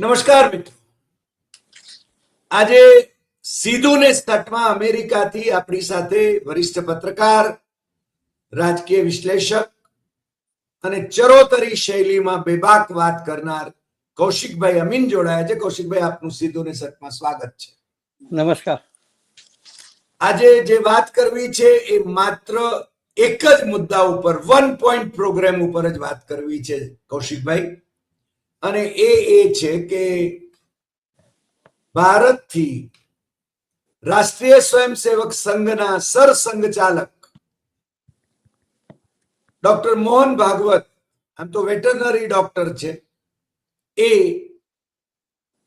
નમસ્કાર મિત્રો, આજે સીધું ને સટમાં અમેરિકાથી આપણી સાથે વરિષ્ઠ પત્રકાર, રાજકીય વિશ્લેષક અને ચરોતરી શૈલીમાં બેબાક વાત કરનાર કૌશિકભાઈ અમીન જોડાયા છે. કૌશિકભાઈ, આપનું સીધું ને સટમાં સ્વાગત છે. નમસ્કાર. આજે જે વાત કરવી છે એ માત્ર એક જ મુદ્દા ઉપર, 1 પોઈન્ટ પ્રોગ્રામ ઉપર જ વાત કરવી છે કૌશિકભાઈ, અને એ છે કે ભારતથી રાષ્ટ્રીય સ્વયંસેવક સંઘના સરસંઘચાલક ડોક્ટર મોહન ભાગવત, આમ તો વેટરનરી ડોક્ટર છે, એ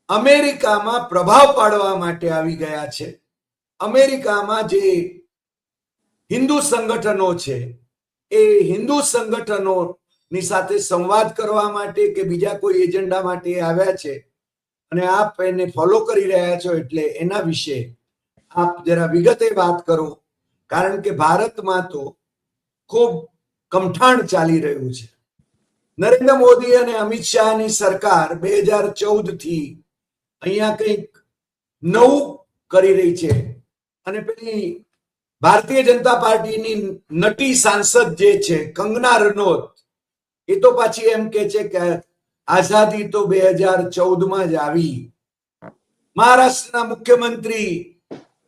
અમેરિકામાં પ્રભાવ પાડવા માટે આવી ગયા છે. અમેરિકામાં જે હિન્દુ સંગઠનો છે એ હિન્દુ સંગઠનોની સાથે સંવાદ કરવા માટે કે બીજા કોઈ એજન્ડા માટે આવ્યા છે, અને આપ એને ફોલો કરી રહ્યા છો, એટલે એના વિશે આપ જરા વિગતે વાત કરો. કારણ કે ભારતમાં તો ખૂબ કમઠાણ ચાલી રહ્યું છે. નરેન્દ્ર મોદી અને અમિત શાહની સરકાર 2014 થી અહીંયા કંઈક નવું કરી રહી છે, અને પેલી ભારતીય જનતા પાર્ટીની નટી સાંસદ જે છે કંગના રનૌત, એ તો પાછી એમ કે છે કે આઝાદી તો 2014માં જ આવી. મહારાષ્ટ્રના મુખ્યમંત્રી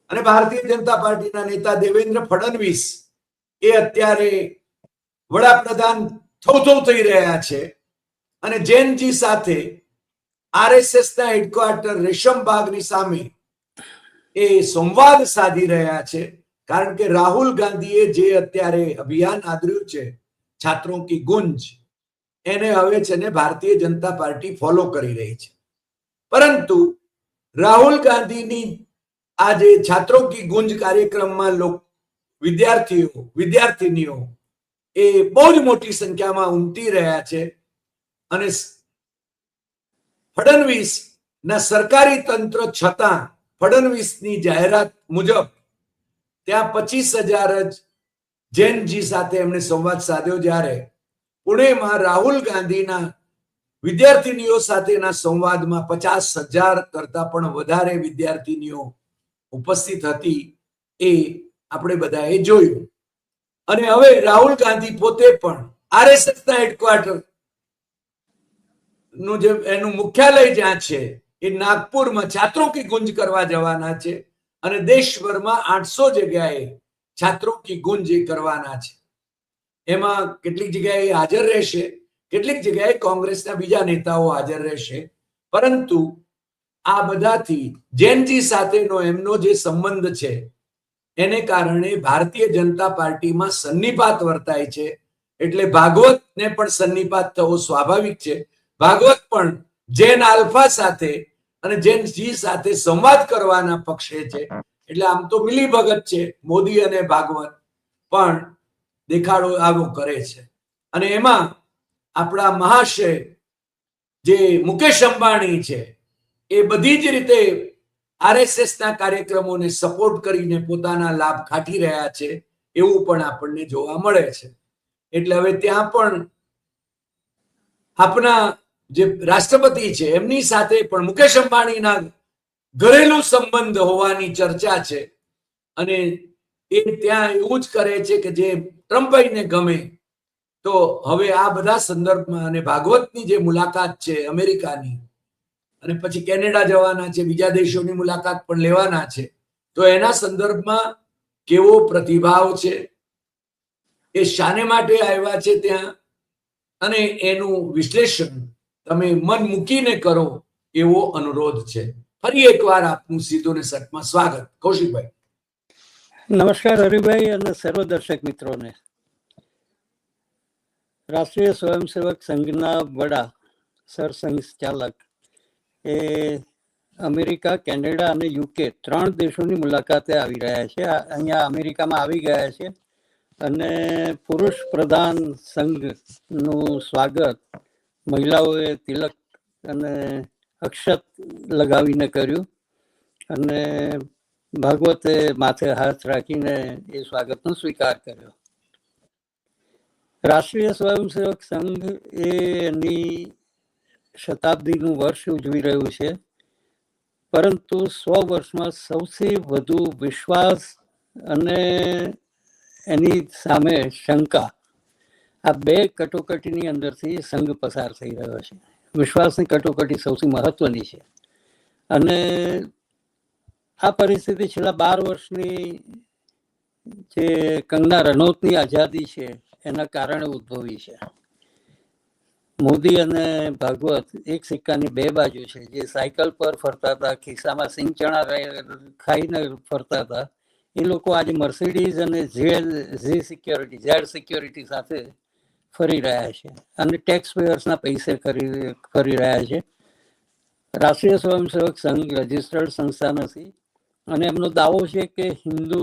અને ભારતીય જનતા પાર્ટીના નેતા દેવેન્દ્ર ફડણવીસ એ અત્યારે વડાપ્રધાન થૌ થઈ રહ્યા છે, અને જૈનજી સાથે RSS ના હેડક્વાર્ટર રેશમબાગની સામે એ સંવાદ સાધી રહ્યા છે. કારણ કે રાહુલ ગાંધીએ જે અત્યારે અભિયાન આદર્યું છે છાત્રો કી ગુંજ, એને હવે છે ને ભારતીય જનતા પાર્ટી ફોલો કરી રહી છે. પરંતુ રાહુલ ગાંધીની આ જે છાત્રો કી ગુંજ કાર્યક્રમમાં વિદ્યાર્થીનીઓ એ બહુ જ મોટી સંખ્યામાં ઉમટી રહ્યા છે, અને ફડણવીસ ના સરકારી તંત્ર છતાં ફડણવીસની જાહેરાત મુજબ ત્યાં 25,000 જ જૈનજી સાથે એમણે સંવાદ સાધ્યો, જ્યારે પુણેમાં રાહુલ ગાંધીના વિદ્યાર્થીનીઓ સાથેના સંવાદમાં 50,000 કરતા પણ વધારે વિદ્યાર્થીનીઓ ઉપસ્થિત હતી. એ આપણે બધાએ જોયું. અને હવે રાહુલ ગાંધી પોતે પણ RSS ના હેડક્વાર્ટર નું જે એનું મુખ્યાલય જ્યાં છે એ નાગપુરમાં છાત્રો કી ગુંજ કરવા જવાના છે, અને દેશભરમાં 800 જગ્યાએ છાત્રો કી ગુંજ કરવાના છે. એમાં કેટલીક જગ્યાએ હાજર રહેશે, કેટલીક જગ્યાએ કોંગ્રેસના બીજા નેતાઓ હાજર રહેશે. પરંતુ આ બધાથી જૈનજી સાથેનો એમનો જે સંબંધ છે એને કારણે ભારતીય જનતા પાર્ટીમાં સન્નિપાત વર્તાય છે. એટલે ભાગવતને પણ સન્નિપાત થવો સ્વાભાવિક છે. ભાગવત પણ જૈન આલ્ફા સાથે અને જૈનજી સાથે સંવાદ કરવાના પક્ષે છે. એટલે આમ તો મિલીભગત છે. મોદી અને ભાગવત પણ દેખાડો આવો કરે છે. અને એમાં આપણા મહાશય જે મુકેશ અંબાણી છે એ બધી જ રીતે RSS ના કાર્યક્રમોને સપોર્ટ કરીને પોતાના લાભ ખાટી રહ્યા છે, એવું પણ આપણને જોવા મળે છે. એટલે હવે ત્યાં પણ આપણા જે રાષ્ટ્રપતિ છે એમની સાથે પણ મુકેશ અંબાણીના ઘરેલું સંબંધ હોવાની ચર્ચા છે, અને એ ત્યાં એવું જ કરે છે કે જે ટ્રમ્પને ગમે. તો હવે આ બધા સંદર્ભમાં અને ભાગવતની જે મુલાકાત છે અમેરિકાની, અને પછી કેનેડા જવાના છે, બીજા દેશોની મુલાકાત પણ લેવાના છે, તો એના સંદર્ભમાં કેવો પ્રતિભાવ છે, એ શાને માટે આવ્યા છે ત્યાં, અને એનું વિશ્લેષણ તમે મન મૂકીને કરો એવો અનુરોધ છે. ફરી એકવાર આપનું સીધું ને સટમાં સ્વાગત. કૌશિકભાઈ. નમસ્કાર હરિભાઈ અને સર્વ દર્શક મિત્રોને. રાષ્ટ્રીય સ્વયંસેવક સંઘના વડા સરસંઘચાલક એ અમેરિકા, કેનેડા અને UK 3 દેશોની મુલાકાતે આવી રહ્યા છે. અહીંયા અમેરિકામાં આવી ગયા છે, અને પુરુષ પ્રધાન સંઘનું સ્વાગત મહિલાઓએ તિલક અને અક્ષત લગાવીને કર્યું, અને ભાગવતે માથે હાથ રાખીને એ સ્વાગતનો સ્વીકાર કર્યો. રાષ્ટ્રીય સ્વયંસેવક સંઘ એની શતાબ્દીનું વર્ષ ઉજવી રહ્યું છે, પરંતુ 100 વર્ષમાં સૌથી વધુ વિશ્વાસ અને એની સામે શંકા, આ બે કટોકટીની અંદરથી સંઘ પસાર થઈ રહ્યો છે. વિશ્વાસની કટોકટી સૌથી મહત્વની છે, અને આ પરિસ્થિતિ છેલ્લા 12 વર્ષની જે કંગના રનૌતની આઝાદી છે એના કારણે ઉદ્ભવી છે. મોદી અને ભાગવત એક સિક્કાની બે બાજુ છે. જે સાયકલ પર ફરતા હતા, ખિસ્સામાં સિંગ ચણા ખાઈને ફરતા હતા, એ લોકો આજે મર્સિડીઝ અને ઝેડ સિક્યોરિટી સાથે ફરી રહ્યા છે અને ટેક્સ પેયર્સના પૈસે ફરી રહ્યા છે. રાષ્ટ્રીય સ્વયંસેવક સંઘ રજિસ્ટર્ડ સંસ્થા નથી, અને એમનો દાવો છે કે હિન્દુ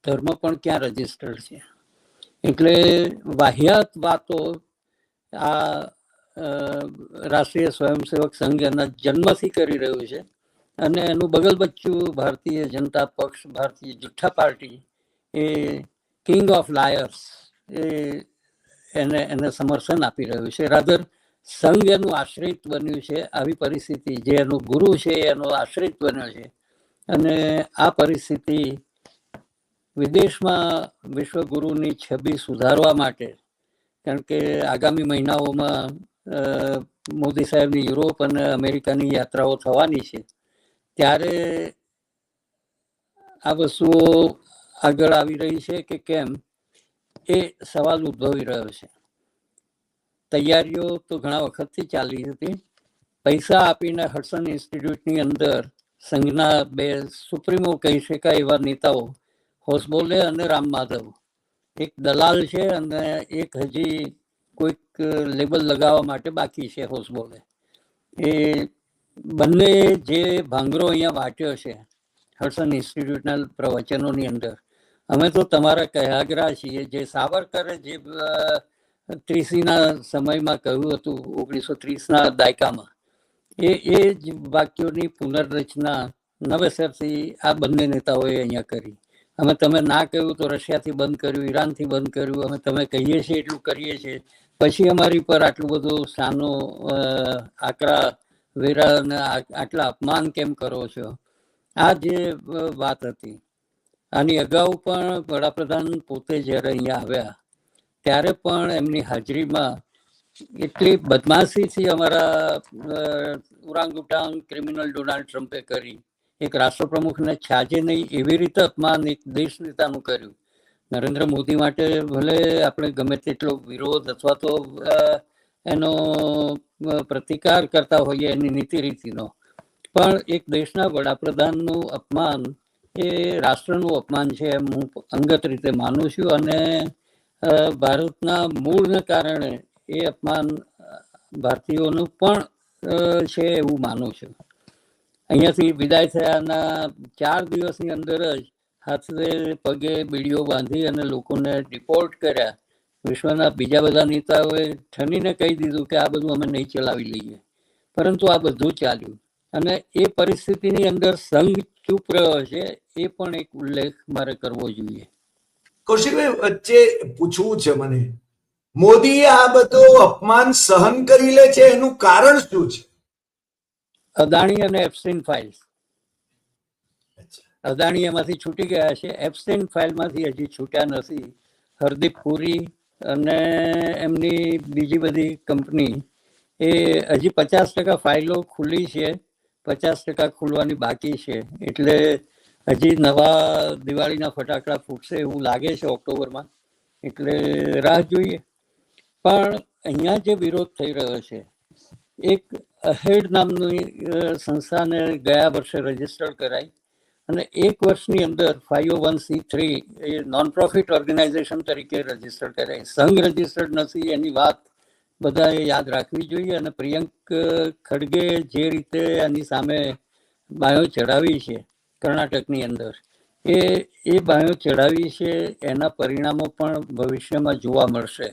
ધર્મ પણ ક્યાં રજિસ્ટર્ડ છે. એટલે વાહિયાત વાતો આ રાષ્ટ્રીય સ્વયંસેવક સંઘ એના જન્મથી કરી રહ્યું છે, અને એનું બગલ બચ્ચું ભારતીય જનતા પક્ષ, ભારતીય જુઠ્ઠા party, a king of liars, એને સમર્થન આપી રહ્યું છે. રાધર સંઘ એનું આશ્રિત બન્યું છે. આવી પરિસ્થિતિ, જે એનો ગુરુ છે એનો આશ્રિત બન્યો છે, અને આ પરિસ્થિતિ વિદેશમાં વિશ્વગુરુની છબી સુધારવા માટે, કારણ કે આગામી મહિનાઓમાં મોદી સાહેબની યુરોપ અને અમેરિકાની યાત્રાઓ થવાની છે, ત્યારે આ વસ્તુઓ આગળ આવી રહી છે કે કેમ, એ સવાલ ઉદ્ભવી રહ્યો છે. તૈયારીઓ તો ઘણા વખતથી ચાલી હતી. પૈસા આપીને હડસન ઇન્સ્ટિટ્યૂટની અંદર સંઘના બે સુપ્રીમો કહી શકાય એવા નેતાઓ, હોસબોલે અને રામ માધવ, એક દલાલ છે અને એક હજી કોઈક લેબલ લગાવવા માટે બાકી છે, હોસબોલે. એ બંને જે ભાંગરો અહીંયા વાટ્યો છે હડસન ઇન્સ્ટિટ્યૂટના પ્રવચનોની અંદર, અમે તો તમારા કહેગરા છીએ, જે સાવરકરે જે 30ના સમયમાં કહ્યું હતું, 1930ના દાયકામાં, એ જ વાક્યોની પુનર્રચના નવેસરથી આ બંને નેતાઓએ અહીંયા કરી. અમે તમે ના કહ્યું તો રશિયાથી બંધ કર્યું, ઈરાનથી બંધ કર્યું, અમે તમે કહીએ છીએ એટલું કરીએ છીએ, પછી અમારી પર આટલું બધું સાનો આકરા વેરા અને આટલા અપમાન કેમ કરો છો? આ જે વાત હતી. આની અગાઉ પણ વડાપ્રધાન પોતે જ્યારે અહીંયા આવ્યા ત્યારે પણ એમની હાજરીમાં એટલી બદમાશીથી અમારા ઉરાંગુટાંગ ક્રિમિનલ ડોનાલ્ડ ટ્રમ્પે કરી, એક રાષ્ટ્રપ્રમુખને છાજે નહીં એવી રીતે અપમાન એક દેશ નેતાનું કર્યું. નરેન્દ્ર મોદી માટે ભલે આપણે ગમે તેટલો વિરોધ અથવા તો એનો પ્રતિકાર કરતા હોઈએ એની નીતિ રીતિનો, પણ એક દેશના વડાપ્રધાનનું અપમાન એ રાષ્ટ્રનું અપમાન છે એમ હું અંગત રીતે માનું છું, અને ભારતના મૂળને કારણે એ અપમાન ભારતીયોનું પણ છે એવું માનું છું. અહીંયાથી વિદાય થયાના 4 દિવસની અંદર જ હાથે પગે બીડીઓ બાંધી અને લોકોને ડિપોર્ટ કર્યા. વિશ્વના બીજા બધા નેતાઓએ ઠનીને કહી દીધું કે આ બધું અમે નહીં ચલાવી લઈએ, પરંતુ આ બધું ચાલ્યું. અને એ પરિસ્થિતિની અંદર સંઘ ચૂપ રહ્યો છે, એ પણ એક ઉલ્લેખ મારે કરવો જોઈએ. કૌશિકભાઈ, વચ્ચે પૂછવું છે મને, મોદી આ બધું અપમાન સહન કરી લે છે, એનું કારણ શું છે? અદાણી અને એપ્સ્ટીન ફાઇલ્સ. અદાણી એમાંથી છૂટી ગયા છે, એપ્સ્ટીન ફાઇલમાંથી હજી છૂટ્યા નથી. હરદીપ પુરી અને એમની બીજી બધી કંપની, એ હજી 50% ફાઇલો ખુલ્લી છે, 50% ખુલવાની બાકી છે. એટલે હજી નવા દિવાળીના ફટાકડા ફૂટશે એવું લાગે છે ઓક્ટોબરમાં, એટલે રાહ જોઈએ. પણ અહીંયા જે વિરોધ થઈ રહ્યો છે, એક અહેડ નામની સંસ્થાને ગયા વર્ષે રજીસ્ટર કરાઈ, અને 1 વર્ષની અંદર 501c3 એ નોન પ્રોફિટ ઓર્ગેનાઇઝેશન તરીકે રજીસ્ટર કરાઈ. સંઘ રજીસ્ટર્ડ નથી એની વાત બધાએ યાદ રાખવી જોઈએ. અને પ્રિયંક ખડગે જે રીતે એની સામે બાયો ચડાવી છે કર્ણાટકની અંદર, એ બાયો ચડાવી છે, એના પરિણામો પણ ભવિષ્યમાં જોવા મળશે.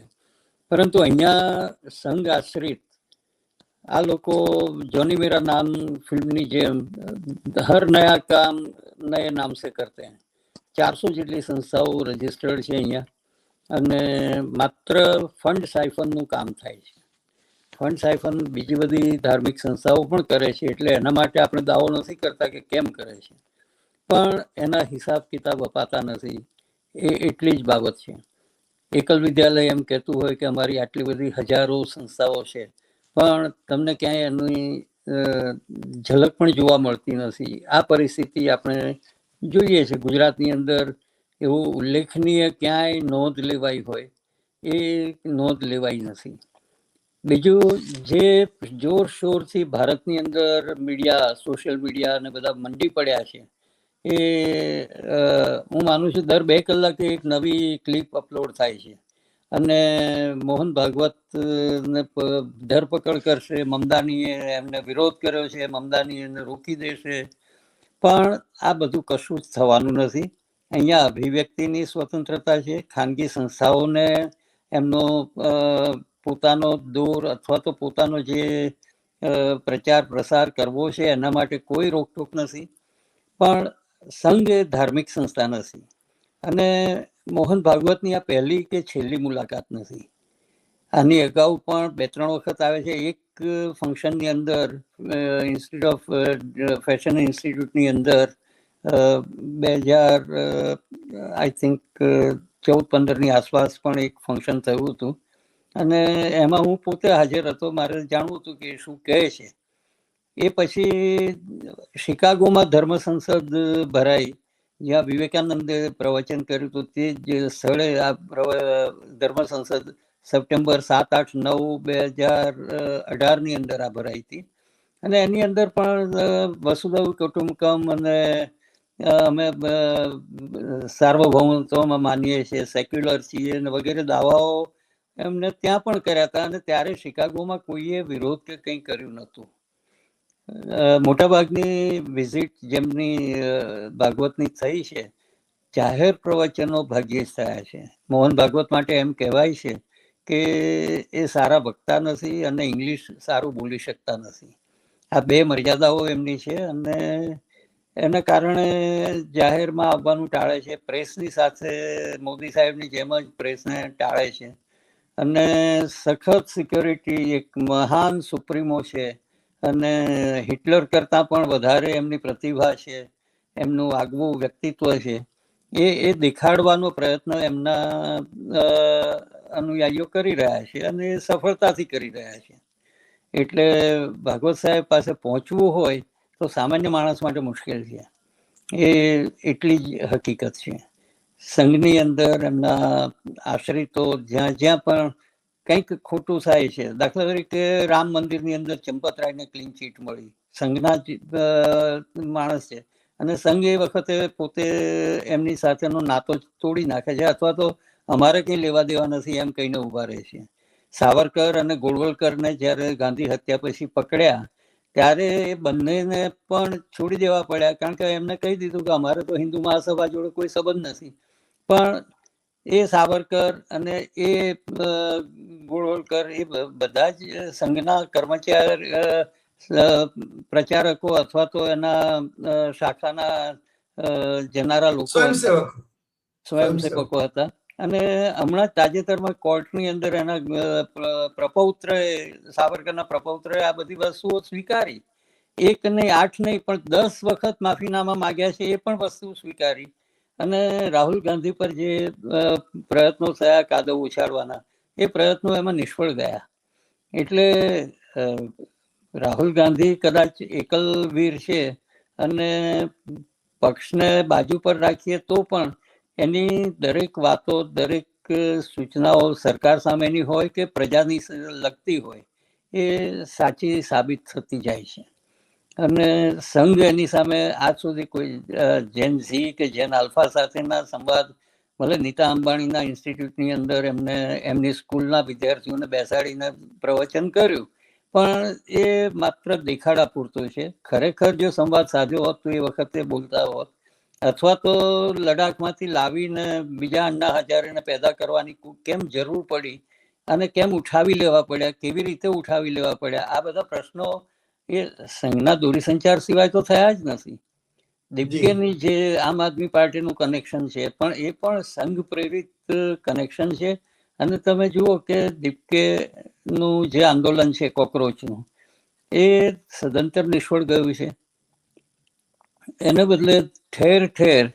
પરંતુ અહીંયા સંઘ આશ્રિત આ લોકો જોની મેરા નામ ફિલ્મની જેમ હર નયા કામ નયે નામ સે કરતે હૈ. 400 જેટલી સંસ્થાઓ રજીસ્ટર્ડ છે અહીંયા, અને માત્ર ફંડ સાયફનનું કામ થાય છે. ફંડ સાયફન બીજી બધી ધાર્મિક સંસ્થાઓ પણ કરે છે, એટલે એના માટે આપણે દાવો નથી કરતા કે કેમ કરે છે, પણ એના હિસાબ કિતાબ અપાતા નથી, એ એટલી જ બાબત છે. એકલ વિદ્યાલય એમ કહેતું હોય કે અમારી આટલી બધી હજારો સંસ્થાઓ છે, પણ તમને ક્યાંય એની ઝલક પણ જોવા મળતી નથી. આ પરિસ્થિતિ આપણે જોઈએ છે ગુજરાતની અંદર. એવું ઉલ્લેખનીય ક્યાંય નોંધ લેવાઈ હોય એ નોંધ લેવાઈ નથી. બીજું, જે જોરશોરથી ભારતની અંદર મીડિયા, સોશિયલ મીડિયા અને બધા મંડી પડ્યા છે, એ હું માનું છું દર 2 કલાકે એક નવી ક્લિપ અપલોડ થાય છે અને મોહન ભાગવત ને ધરપકડ કરશે, મમદાનીએ એમને વિરોધ કર્યો છે, મમદાની એને રોકી દેશે, પણ આ બધું કશું જ થવાનું નથી. અહીંયા અભિવ્યક્તિની સ્વતંત્રતા છે. ખાનગી સંસ્થાઓને એમનો પોતાનો દોર અથવા તો પોતાનો જે પ્રચાર પ્રસાર કરવો છે એના માટે કોઈ રોકટોક નથી, પણ સંઘ એ ધાર્મિક સંસ્થા નથી. અને મોહન ભાગવતની આ પહેલી કે છેલ્લી મુલાકાત નથી. આની અગાઉ પણ 2-3 વખત આવે છે. એક ફંક્શનની અંદર ઇન્સ્ટિટ્યૂટ ઓફ ફેશન ઇન્સ્ટિટ્યૂટની અંદર 2000 આઈ થિંક 14-15ની આસપાસ પણ એક ફંક્શન થયું હતું અને એમાં હું પોતે હાજર હતો. મારે જાણવું હતું કે શું કહે છે. એ પછી શિકાગોમાં ધર્મ સંસદ ભરાઈ, જ્યાં વિવેકાનંદે પ્રવચન કર્યું હતું. તે જ સ્થળે આ ધર્મ સંસદ સપ્ટેમ્બર 7, 8, 9, 2018ની અંદર આ ભરાઈ હતી. અને એની અંદર પણ વસુધૈવ કુટુંબકમ અને અમે સાર્વભૌમત્વમાં માનીએ છીએ, સેક્યુલર છીએ અને વગેરે દાવાઓ એમને ત્યાં પણ કર્યા હતા. અને ત્યારે શિકાગોમાં કોઈએ વિરોધ કે કંઈ કર્યું નહોતું. મોટાભાગની વિઝિટ જેમની ભાગવતની થઈ છે, જાહેર પ્રવચનો ભાગ્યે જ થયા છે. મોહન ભાગવત માટે એમ કહેવાય છે કે એ સારા વક્તા નથી અને ઇંગ્લિશ સારું બોલી શકતા નથી. આ 2 મર્યાદાઓ એમની છે અને એના કારણે જાહેરમાં આવવાનું ટાળે છે. પ્રેસની સાથે મોદી સાહેબની જેમ જ પ્રેસને ટાળે છે અને સખત સિક્યોરિટી, એક મહાન સુપ્રીમો છે અને હિટલર કરતાં પણ વધારે એમની પ્રતિભા છે, એમનું આગવું વ્યક્તિત્વ છે, એ દેખાડવાનો પ્રયત્ન એમના અનુયાયીઓ કરી રહ્યા છે અને સફળતાથી કરી રહ્યા છે. એટલે ભાગવત સાહેબ પાસે પહોંચવું હોય તો સામાન્ય માણસ માટે મુશ્કેલ છે. એ એટલી જ હકીકત છે. સંઘની અંદર એમના આશ્રિતો જ્યાં જ્યાં પણ કંઈક ખોટું થાય છે, દાખલા તરીકે રામ મંદિરની અંદર ચંપતરાયને ક્લીન ચીટ મળી, સંઘના માણસ છે અને સંઘ એ વખતે પોતે એમની સાથેનો નાતો તોડી નાખે છે અથવા તો અમારે કંઈ લેવા દેવા નથી એમ કહીને ઊભા રહે છે. સાવરકર અને ગોળવલકરને જ્યારે ગાંધી હત્યા પછી પકડ્યા ત્યારે એ બંનેને પણ છોડી દેવા પડ્યા, કારણ કે એમને કહી દીધું કે અમારે તો હિન્દુ મહાસભા જોડે કોઈ સંબંધ નથી. પણ એ સાવરકર અને એ ગોળવલકર એ બધા જ સંઘના કર્મચારી, પ્રચારકો અથવા તો એના શાખાના જનારા લોકો, સ્વયંસેવકો હતા. અને હમણાં તાજેતરમાં કોર્ટની અંદર એના પ્રપૌત્રએ, સાવરકરના પ્રપૌત્રએ આ બધી વસ્તુઓ સ્વીકારી. 1 નહીં, 8 નહીં, પણ 10 વખત માફીનામા માગ્યા છે, એ પણ વસ્તુ સ્વીકારી. અને રાહુલ ગાંધી પર જે પ્રયત્નો થયા કાદવ ઉછાળવાના, એ પ્રયત્નો એમાં નિષ્ફળ ગયા. એટલે રાહુલ ગાંધી કદાચ એકલ વીર છે અને પક્ષને બાજુ પર રાખીએ તો પણ એની દરેક વાતો, દરેક સૂચનાઓ સરકાર સામેની હોય કે પ્રજાની લગતી હોય, એ સાચી સાબિત થતી જાય છે. અને સંઘ એની સામે આજ સુધી કોઈ જેન ઝી કે જેન આલ્ફા સાથેના સંવાદ, ભલે નીતા અંબાણીના ઇન્સ્ટિટ્યૂટની અંદર એમને એમની સ્કૂલના વિદ્યાર્થીઓને બેસાડીને પ્રવચન કર્યું, પણ એ માત્ર દેખાડા પૂરતું છે. ખરેખર જો સંવાદ સાધ્યો હોત તો એ વખતે બોલતા હોત, અથવા તો લડાખમાંથી લાવીને બીજા અન્ના હજારેને પેદા કરવાની કેમ જરૂર પડી અને કેમ ઉઠાવી લેવા પડ્યા, કેવી રીતે ઉઠાવી લેવા પડ્યા, આ બધા પ્રશ્નો એ સંઘના દૂરસંચાર સિવાય તો થયા જ નથી. દિગ્ગજની જે આમ આદમી પાર્ટીનું કનેક્શન છે, પણ એ પણ સંઘ પ્રેરિત કનેક્શન છે અને તમે જુઓ કે દીપકે નું જે આંદોલન છે કોકરોચનું, એ સદંતર નિષ્ફળ ગયું છે. એને બદલે ઠેર ઠેર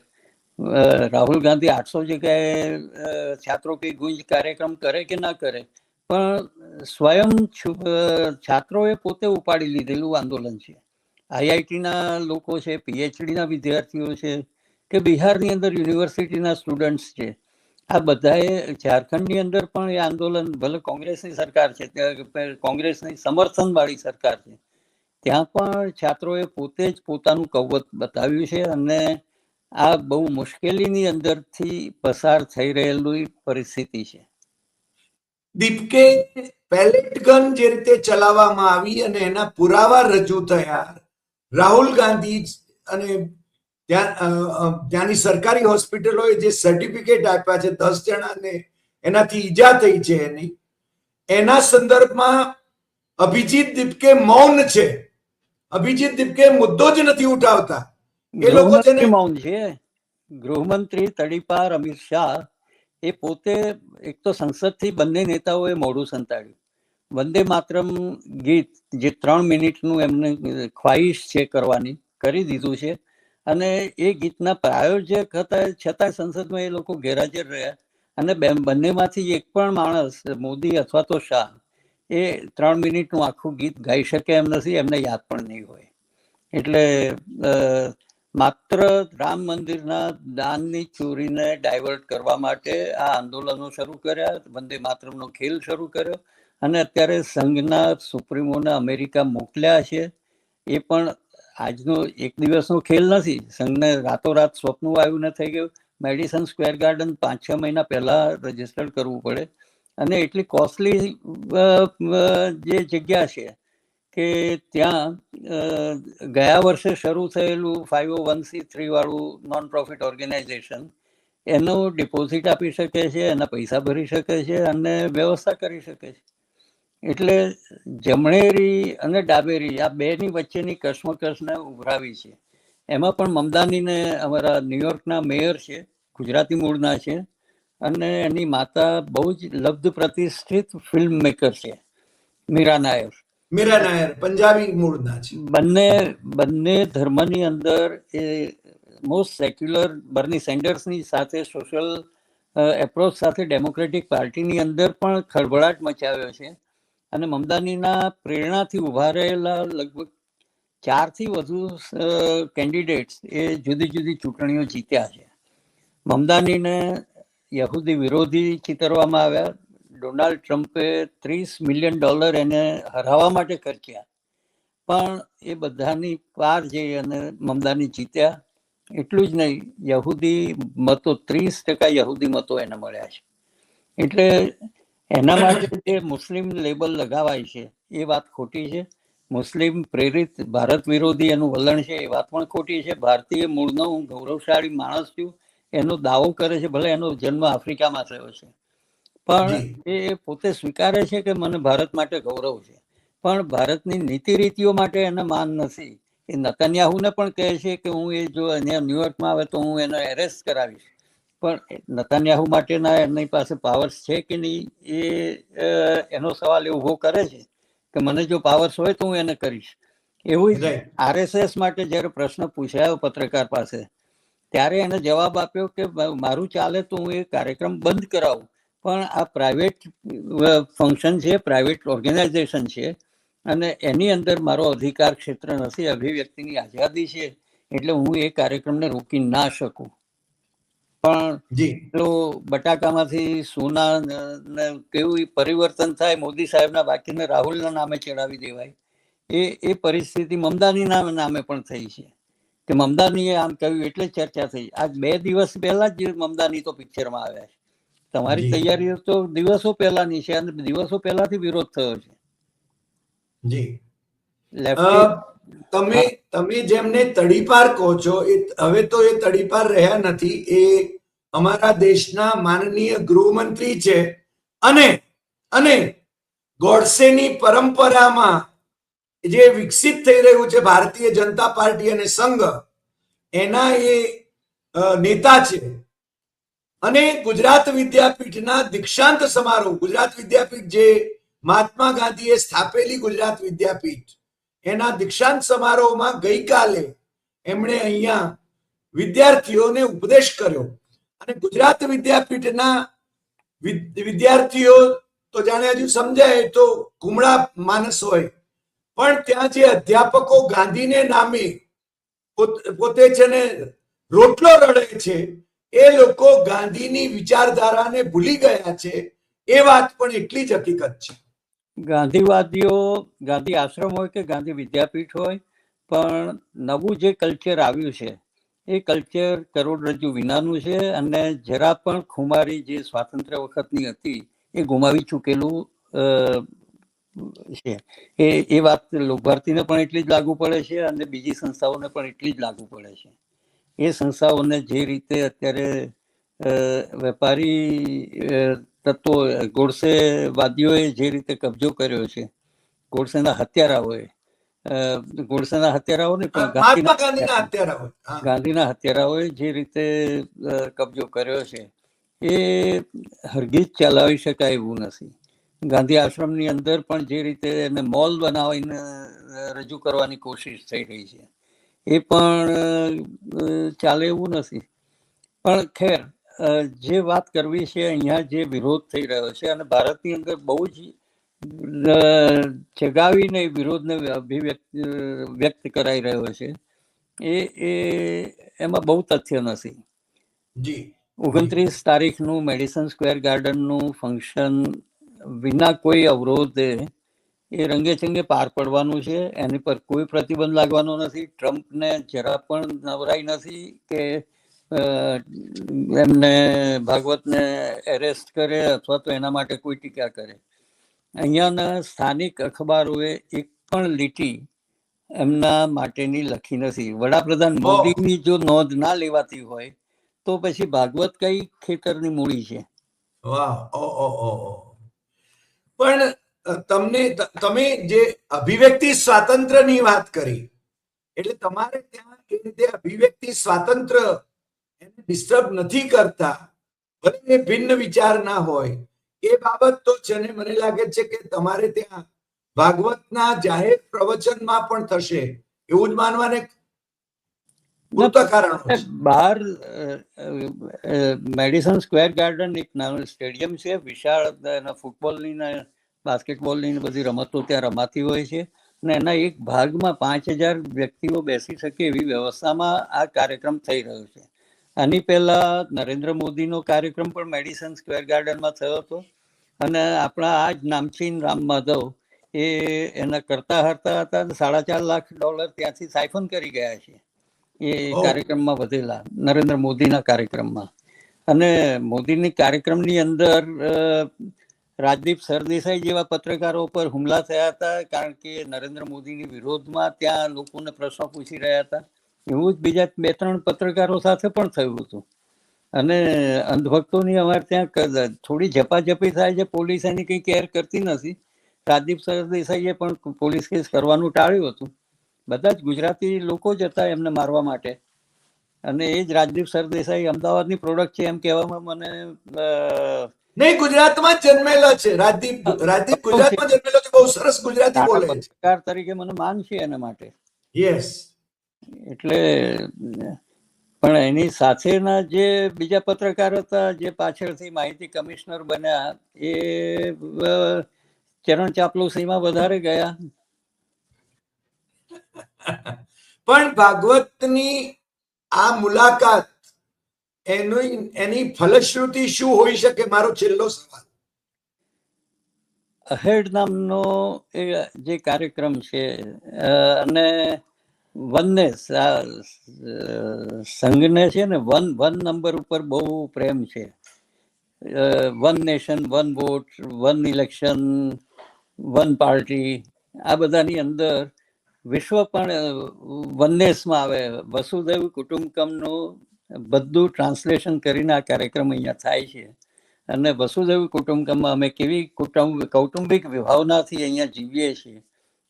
રાહુલ ગાંધી 800 જગ્યાએ છાત્રો કી ગુંજ કાર્યક્રમ કરે કે ના કરે, પણ સ્વયં છાત્રોએ પોતે ઉપાડી લીધેલું આંદોલન છે. આઈઆઈટીના લોકો છે, પીએચડીના વિદ્યાર્થીઓ છે, કે બિહારની અંદર યુનિવર્સિટીના સ્ટુડન્ટ્સ છે, આ બધાએ ઝારખંડની અંદર પણ એ આંદોલન, ભલે કોંગ્રેસની સરકાર છે, કોંગ્રેસની સમર્થન વાળી સરકાર છે, ત્યાં પણ છાત્રોએ પોતે જ પોતાનું કૌવત બતાવ્યું છે. અને આ બહુ મુશ્કેલીની અંદરથી પસાર થઈ રહેલી પરિસ્થિતિ છે. દીપકે પેલેટ ગન જે રીતે ચલાવવામાં આવી અને એના પુરાવા રજૂ થયા, રાહુલ ગાંધી અને ત્યાંની સરકારી હોસ્પિટલોએ જે સર્ટિફિકેટ આપ્યા છે 10 જણાને એનાથી ઈજા થઈ છે એના સંદર્ભમાં અભિજીત દીપકે મૌન છે. અભિજીત દીપકે મુદ્દો જ નથી ઉઠાવતા. એ લોકો છે ને, ગૃહમંત્રી મૌન છે. ગૃહમંત્રી તડીપાર અમિત શાહ એ પોતે એક તો સંસદથી બંને નેતાઓએ મોઢું સંતાડ્યું. વંદે માતરમ ગીત જે 3 મિનિટનું એમને ખ્વાહિશ છે કરવાની, કરી દીધું છે. અને એ ગીતના પ્રાયોજક હતા, છતાં સંસદમાં એ લોકો ગેરહાજર રહ્યા. અને બંનેમાંથી એક પણ માણસ, મોદી અથવા તો શાહ, એ 3 મિનિટનું આખું ગીત ગાઈ શકે એમ નથી, એમને યાદ પણ નહીં હોય. એટલે માત્ર રામ મંદિરના દાનની ચોરીને ડાયવર્ટ કરવા માટે આ આંદોલનો શરૂ કર્યા, વંદે માતરમનો ખેલ શરૂ કર્યો. અને અત્યારે સંઘના સુપ્રીમોને અમેરિકા મોકલ્યા છે. એ પણ આજનો એક દિવસનો ખેલ નથી. સંઘને રાતોરાત સ્વપ્ન આવ્યું ને થઈ ગયું. મેડિસન સ્ક્વેર ગાર્ડન 5-6 મહિના પહેલા રજીસ્ટર કરવું પડે. અને એટલી કોસ્ટલી જે જગ્યા છે કે ત્યાં ગયા વર્ષે શરૂ થયેલું 501(c)(3) વાળું નોન પ્રોફિટ ઓર્ગેનાઇઝેશન એનો ડિપોઝિટ આપી શકે છે, એના પૈસા ભરી શકે છે અને વ્યવસ્થા કરી શકે છે. એટલે જમણેરી અને ડાબેરી આ બેની વચ્ચેની કશ્મકશને ઉભરાવી છે. એમાં પણ મમદાનીને અમારા ન્યુયોર્કના મેયર છે, ગુજરાતી મૂળના છે, અને એની માતા બહુ જ લબ્ધ પ્રતિષ્ઠિત ફિલ્મ મેકર છે, મીરા નાયર. મીરા નાયર પંજાબી મૂળના છે. બંને ધર્મની અંદર એ મોસ્ટ સેક્યુલર બર્ની સેન્ડર્સની સાથે સોશિયલ એપ્રોચ સાથે ડેમોક્રેટિક પાર્ટીની અંદર પણ ખળભળાટ મચાવ્યો છે. અને મમદાનીના પ્રેરણાથી ઉભા રહેલા લગભગ 4 થી વધુ કેન્ડિડેટ્સ એ જુદી જુદી ચૂંટણીઓ જીત્યા છે. મમદાનીને યહૂદી વિરોધી ચિતરવામાં આવ્યા. ડોનાલ્ડ ટ્રમ્પે $30 મિલિયન એને હરાવવા માટે ખર્ચ્યા, પણ એ બધાની પાર જઈ અને મમદાની જીત્યા. એટલું જ નહીં, યહૂદી મતો 30% યહૂદી મતો એને મળ્યા છે. એટલે એના માટે જે મુસ્લિમ લેબલ લગાવાય છે એ વાત ખોટી છે. મુસ્લિમ પ્રેરિત ભારત વિરોધી એનું વલણ છે એ વાત પણ ખોટી છે. ભારતીય મૂળનો હું ગૌરવશાળી માણસ છું એનો દાવો કરે છે, ભલે એનો જન્મ આફ્રિકામાં થયો છે, પણ એ પોતે સ્વીકારે છે કે મને ભારત માટે ગૌરવ છે, પણ ભારતની નીતિ રીતિઓ માટે એને માન નથી. એ નતન્યાહુને પણ કહે છે કે હું એ જો અહીંયા ન્યુયોર્કમાં આવે તો હું એને એરેસ્ટ કરાવીશ, પણ નતન્યાહુ માટેના એમની પાસે પાવર્સ છે કે નહીં એ એનો સવાલ એ ઉભો કરે છે કે મને જો પાવર્સ હોય તો હું એને કરીશ. એવું જ આરએસએસ માટે જ્યારે પ્રશ્ન પૂછાયો પત્રકાર પાસે, ત્યારે એને જવાબ આપ્યો કે મારું ચાલે તો હું એ કાર્યક્રમ બંધ કરાવું, પણ આ પ્રાઇવેટ ફંક્શન છે, પ્રાઇવેટ ઓર્ગેનાઇઝેશન છે, અને એની અંદર મારો અધિકાર ક્ષેત્ર નથી, અભિવ્યક્તિની આઝાદી છે, એટલે હું એ કાર્યક્રમને રોકી ના શકું. પણ જો બટાકામાંથી સોના કેવું પરિવર્તન થાય, મોદી સાહેબના વાક્યને રાહુલના નામે ચડાવી દેવાય, એ પરિસ્થિતિ મમદાનીના નામે પણ થઈ છે કે મમદાનીએ આમ કહ્યું એટલે ચર્ચા થઈ. આજ 2 દિવસ પહેલા જ મમદાની તો પિક્ચરમાં આવ્યા છે. તમારી તૈયારીઓ તો દિવસો પહેલાની છે અને દિવસો પહેલાથી વિરોધ થયો છે. તમે જેમને તડીપાર કહો છો, એ હવે તો એ તડીપાર રહ્યા નથી. એ અમારા દેશના માનનીય ગૃહમંત્રી છે અને ગોડસેની પરંપરામાં જે વિકસિત થઈ રહ્યું છે ભારતીય જનતા પાર્ટી અને સંઘ, એના એ નેતા છે. અને ગુજરાત વિદ્યાપીઠના દીક્ષાંત સમારોહ, ગુજરાત વિદ્યાપીઠ જે મહાત્મા ગાંધીએ સ્થાપેલી ગુજરાત વિદ્યાપીઠ, એના દીક્ષાંત સમારોહમાં ગઈકાલે એમણે અહીંયા વિદ્યાર્થીઓને ઉપદેશ કર્યો. અને ગુજરાત વિદ્યાપીઠના વિદ્યાર્થીઓ તો જાણે હજુ સમજાય તો કુમળા માનસ હોય, પણ ત્યાં જે અધ્યાપકો ગાંધીને નામે પોતે છે ને રોટલો રડે છે, એ લોકો ગાંધીની વિચારધારાને ભૂલી ગયા છે, એ વાત પણ એટલી જ હકીકત છે. ગાંધીવાદીઓ, ગાંધી આશ્રમ હોય કે ગાંધી વિદ્યાપીઠ હોય, પણ નવું જે કલ્ચર આવ્યું છે એ કલ્ચર કરોડરજ્જુ વિનાનું છે, અને જરા પણ ખુમારી જે સ્વાતંત્ર્ય વખતની હતી એ ગુમાવી ચૂકેલું છે. એ વાત લોક ભારતીને પણ એટલી જ લાગુ પડે છે અને બીજી સંસ્થાઓને પણ એટલી જ લાગુ પડે છે. એ સંસ્થાઓને જે રીતે અત્યારે વેપારી તત્વો, ગોડસેવાદીઓએ જે રીતે કબજો કર્યો છે, ગોડસેના હત્યારાઓએ, ગોડસેના હત્યારાઓ ને પણ ગાંધીના હત્યારાઓએ જે રીતે કબજો કર્યો છે એ હરગીજ ચલાવી શકાય એવું નથી. ગાંધી આશ્રમની અંદર પણ જે રીતે એને મોલ બનાવીને રજૂ કરવાની કોશિશ થઈ રહી છે એ પણ ચાલે એવું નથી. પણ ખેર, જે વાત કરવી છે, અહીંયા જે વિરોધ થઈ રહ્યો છે અને ભારતની અંદર બહુ જ ચગાવીને વિરોધને વ્યક્ત કરાઈ રહ્યો છે, એમાં બહુ તથ્ય નથી. 29 તારીખનું મેડિસન સ્ક્વેર ગાર્ડનનું ફંક્શન વિના કોઈ અવરોધે એ રંગે ચંગે પાર પડવાનું છે. એની પર કોઈ પ્રતિબંધ લાગવાનો નથી. ટ્રમ્પને જરા પણ નવરાઈ નથી કે એમને ભાગવતને એરેસ્ટ કરે અથવા તો એના માટે કોઈ ટીકા કરે. અહીંયાના સ્થાનિક અખબારોએ એક પણ લીટી એમના માટેની લખી નથી. વડાપ્રધાન મોદીની જો નોંધ ના લેવાતી હોય તો પછી ભાગવત કઈ ખેતરની મૂડી છે? પણ તમે જે અભિવ્યક્તિ સ્વાતંત્ર્યની વાત કરી, એટલે તમારે ત્યાં એ રીતે અભિવ્યક્તિ સ્વાતંત્ર્ય એને ડિસ્ટર્બ નથી કરતા, ભલે એ ભિન્ન વિચાર ના હોય, એ બાબત તો છે ને મને લાગે છે કે તમારે ત્યાં ભાગવતના જાહેર પ્રવચનમાં પણ થશે એવું જ માનવાને પૂરતા કારણો છે. બહાર મેડિસન સ્ક્વેર ગાર્ડન એક નાનું સ્ટેડિયમ છે, વિશાળ ફૂટબોલની ને બાસ્કેટબોલની ને બધી રમતો ત્યાં રમાતી હોય છે, અને એના એક ભાગમાં 5000 વ્યક્તિઓ બેસી શકે એવી વ્યવસ્થામાં આ કાર્યક્રમ થઈ રહ્યો છે. આની પહેલા નરેન્દ્ર મોદીનો કાર્યક્રમ પણ મેડિસન સ્ક્વેર ગાર્ડનમાં થયો હતો, અને આપણા આ જ નામચીન રામ માધવ એ એના કરતા હરતા હતા. $4.5 લાખ ત્યાંથી સાયફન કરી ગયા છે એ કાર્યક્રમમાં વધેલા, નરેન્દ્ર મોદીના કાર્યક્રમમાં. અને મોદીની કાર્યક્રમની અંદર રાજદીપ સરદેસાઈ જેવા પત્રકારો પર હુમલા થયા હતા, કારણ કે નરેન્દ્ર મોદીની વિરોધમાં ત્યાં લોકોને પ્રશ્નો પૂછી રહ્યા હતા. એવું જ બીજા 2-3 પત્રકારો સાથે પણ થયું હતું. અને અંધભક્તોની અમારે ત્યાં થોડી ઝપાઝપી થાય છે, પોલીસ એની કંઈ કેર કરતી નથી. રાજદીપ સરદેસાઈએ પણ પોલીસ કેસ કરવાનું ટાળ્યું હતું. બધા જ ગુજરાતી લોકો જ હતા એમને મારવા માટે, અને એ જ રાજદીપ સરદેસાઈ અમદાવાદની પ્રોડક્ટ છે એમ કહેવામાં મને નહીં, ગુજરાતમાં જ જન્મેલો છે રાજદીપ ગુજરાતમાં જન્મેલો છે, બહુ સરસ ગુજરાતી બોલે છે. પત્રકાર તરીકે મને માન છે એના માટે. યસ. એટલે પણ એની સાથેના જે બીજા પત્રકાર હતા, જે પાછળથી માહિતી કમિશનર બન્યા, એ ચરણ ચાપલુસીમાં વધારે ગયા. પણ ભાગવતની આ મુલાકાત એની ફલશ્રુતિ શું હોઈ શકે? મારો છેલ્લો સવાલ. અહેડ નામનો એ જે કાર્યક્રમ છે, અને વનનેસ, સંઘને છે ને વન નંબર ઉપર બહુ પ્રેમ છે. One nation, one vote, one election, one party, આ બધાની અંદર વિશ્વ પણ વનનેસમાં આવે. વસુધૈવ કુટુંબકમનું બધું ટ્રાન્સલેશન કરીને આ કાર્યક્રમ અહીંયા થાય છે. અને વસુધૈવ કુટુંબકમમાં અમે કેવી કૌટુંબિક વિભાવનાથી અહીંયા જીવીએ છીએ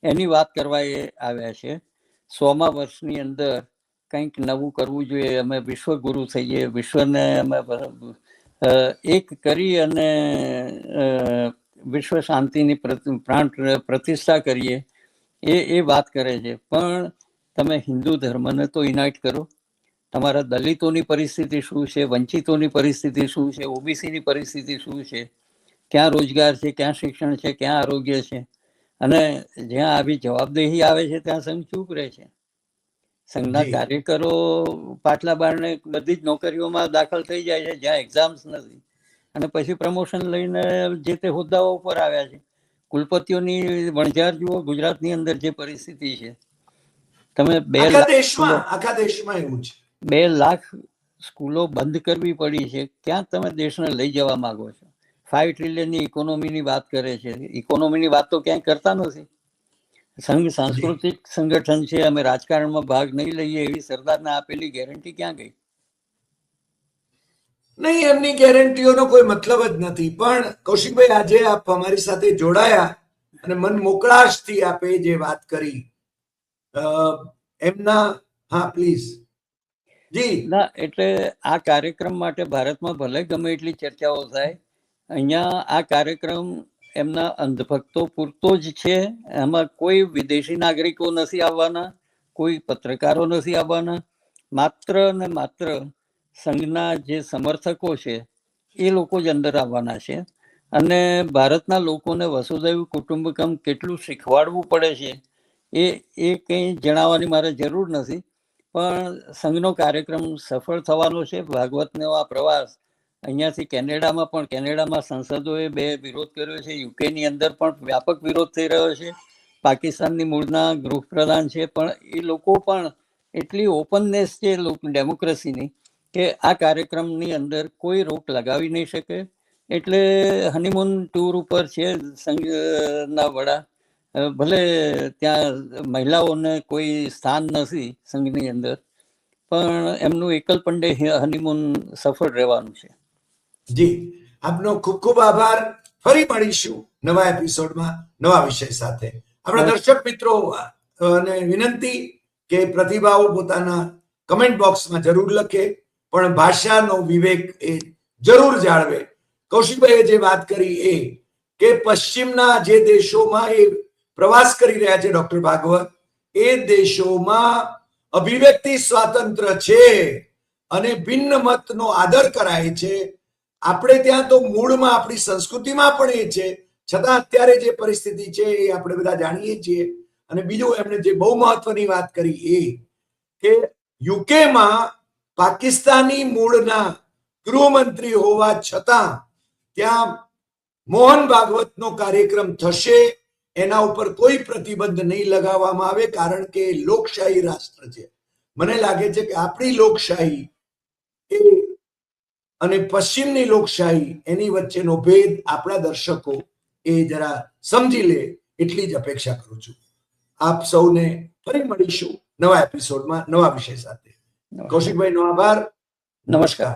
એની વાત કરવા એ આવ્યા છે. 100મા વર્ષની અંદર કંઈક નવું કરવું જોઈએ, અમે વિશ્વગુરુ થઈએ, વિશ્વને અમે એક કરી અને વિશ્વ શાંતિની પ્રાણ પ્રતિષ્ઠા કરીએ એ વાત કરે છે. પણ તમે હિન્દુ ધર્મને તો યુનાઇટ કરો. તમારા દલિતોની પરિસ્થિતિ શું છે, વંચિતોની પરિસ્થિતિ શું છે, ઓબીસીની પરિસ્થિતિ શું છે, ક્યાં રોજગાર છે, ક્યાં શિક્ષણ છે, ક્યાં આરોગ્ય છે. અને જ્યાં આવી જવાબદેહી આવે છે ત્યાં સંઘ ચૂપ રહે છે. સંઘના જી. કાર્યકરો પાટલા બારણે બધી જ નોકરીઓમાં દાખલ થઈ જાય છે જ્યાં એક્ઝામ્સ નથી, અને પછી પ્રમોશન લઈને જે તે હોદ્દાઓ ઉપર આવ્યા છે. કુલપતિઓની વણઝાર જુઓ, ગુજરાતની અંદર જે પરિસ્થિતિ છે. તમે આખા દેશમાં એવું છે. 2 લાખ સ્કૂલો બંધ કરવી પડી છે. ક્યાં તમે દેશને લઈ જવા માંગો છો? 5 ટ્રિલિયનની ઇકોનોમીની વાત કરે છે. ઇકોનોમીની વાત તો ક્યાંય કરતા નથી. સંઘ સાંસ્કૃતિક સંગઠન છે, અમે રાજકારણમાં ભાગ નહીં લઈએ એવી સરદારને આપેલી ગેરંટી ક્યાં ગઈ? નહીં, એમની ગેરંટીઓનો કોઈ મતલબ જ નથી. પણ કૌશિકભાઈ, આજે આપ અમારી સાથે જોડાયા અને મન મોકળાશથી આપે જે વાત કરી એમના, હા પ્લીઝ. જી ના, એટલે આ કાર્યક્રમ માટે ભારતમાં ભલે ગમે એટલી ચર્ચાઓ થાય, અહીંયા આ કાર્યક્રમ એમના અંધભક્તો પૂરતો જ છે. એમાં કોઈ વિદેશી નાગરિકો નથી આવવાના, કોઈ પત્રકારો નથી આવવાના. માત્ર ને માત્ર સંઘના જે સમર્થકો છે એ લોકો જ અંદર આવવાના છે. અને ભારતના લોકોને વસુધૈવ કુટુંબકમ કેટલું શીખવાડવું પડે છે એ કંઈ જણાવવાની મારે જરૂર નથી. પણ સંઘનો કાર્યક્રમ સફળ થવાનો છે. ભાગવતનો આ પ્રવાસ અહીંયાથી કેનેડામાં સંસદોએ 2 વિરોધ કર્યો છે. યુકેની અંદર પણ વ્યાપક વિરોધ થઈ રહ્યો છે. પાકિસ્તાનની મૂળના ગૃહપ્રધાન છે, પણ એ લોકો પણ એટલી ઓપનનેસ છે ડેમોક્રેસીની કે આ કાર્યક્રમની અંદર કોઈ રોક લગાવી નહીં શકે. એટલે હનીમૂન ટૂર ઉપર છે સંઘના વડા. ભલે ત્યાં મહિલાઓને કોઈ સ્થાન નથી સંઘની અંદર, પણ એમનું એકલ પંડે હનીમૂન સફળ રહેવાનું છે. જી, આપનો ખૂબ ખૂબ આભાર. ફરી મળીશું નવા એપિસોડમાં નવા વિષય સાથે. આપણા દર્શક મિત્રો ને વિનંતી કે પ્રતિભાવો પોતાના કમેન્ટ બોક્સમાં જરૂર લખે, પણ ભાષાનો વિવેક એ જરૂર જાળવે. કૌશિકભાઈએ જે વાત કરી એ કે પશ્ચિમના જે દેશોમાં એ પ્રવાસ કરી રહ્યા છે ડોક્ટર ભાગવત, એ દેશોમાં અભિવ્યક્તિ સ્વાતંત્ર્ય છે અને ભિન્ન મતનો આદર કરાય છે. આપણે ત્યાં તો મૂળમાં આપણી સંસ્કૃતિમાં પણ એ છે, છતાં અત્યારે જે પરિસ્થિતિ છે એ આપણે બધા જાણીએ છીએ. અને બીજું એમણે જે બહુ મહત્વની વાત કરી એ કે યુકેમાં પાકિસ્તાની મૂળના ગૃહમંત્રી હોવા છતાં ત્યાં મોહન ભાગવતનો કાર્યક્રમ થશે, એના ઉપર કોઈ પ્રતિબંધ નહીં લગાવવામાં આવે, કારણ કે લોકશાહી રાષ્ટ્ર છે. મને લાગે છે કે આપણી લોકશાહી એ અને પશ્ચિમની લોકશાહી એની વચ્ચેનો ભેદ આપણા દર્શકો એ જરા સમજી લે એટલી જ અપેક્ષા કરું છું. આપ સૌને ફરી મળીશું નવા એપિસોડમાં નવા વિષય સાથે. કૌશિકભાઈ નો આભાર. નમસ્કાર.